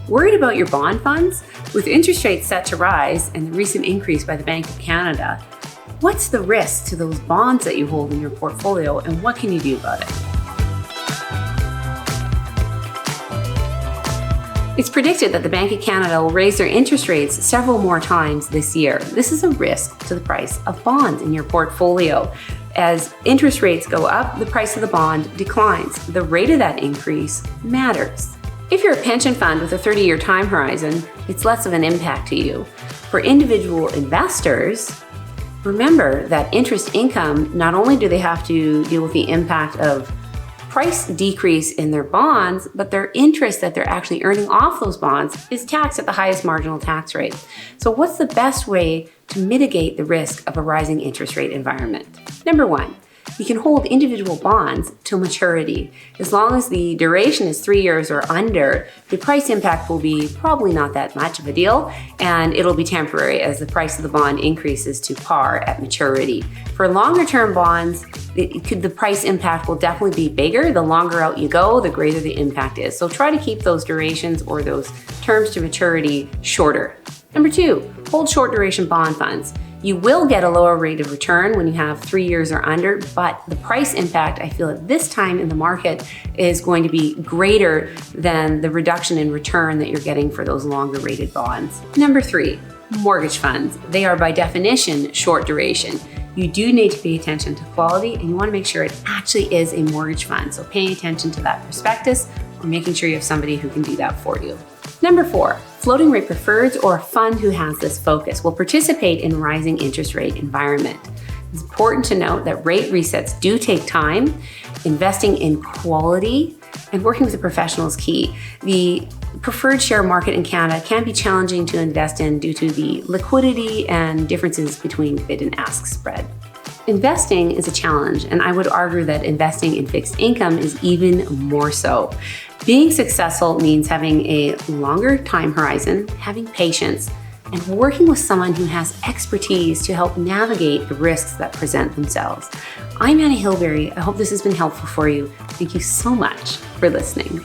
Worried about your bond funds? With interest rates set to rise and the recent increase by the Bank of Canada, what's the risk to those bonds that you hold in your portfolio, and what can you do about it? It's predicted that the Bank of Canada will raise their interest rates several more times this year. This is a risk to the price of bonds in your portfolio. As interest rates go up, the price of the bond declines. The rate of that increase matters. If you're a pension fund with a 30-year time horizon, it's less of an impact to you. For individual investors, remember that interest income, not only do they have to deal with the impact of price decrease in their bonds, but their interest that they're actually earning off those bonds is taxed at the highest marginal tax rate. So what's the best way to mitigate the risk of a rising interest rate environment? Number one, you can hold individual bonds till maturity. As long as the duration is 3 years or under, the price impact will be probably not that much of a deal, and it'll be temporary as the price of the bond increases to par at maturity. For longer term bonds, the price impact will definitely be bigger. The longer out you go, the greater the impact is. So try to keep those durations or those terms to maturity shorter. Number two, hold short duration bond funds. You will get a lower rate of return when you have 3 years or under, but the price impact, I feel at this time in the market, is going to be greater than the reduction in return that you're getting for those longer rated bonds. Number three, mortgage funds. They are by definition short duration. You do need to pay attention to quality, and you want to make sure it actually is a mortgage fund. So paying attention to that prospectus or making sure you have somebody who can do that for you. Number four, floating rate preferreds or a fund who has this focus will participate in rising interest rate environment. It's important to note that rate resets do take time. Investing in quality and working with a professional is key. The preferred share market in Canada can be challenging to invest in due to the liquidity and differences between bid and ask spread. Investing is a challenge, and I would argue that investing in fixed income is even more so. Being successful means having a longer time horizon, having patience, and working with someone who has expertise to help navigate the risks that present themselves. I'm Hilberry. I hope this has been helpful for you. Thank you so much for listening.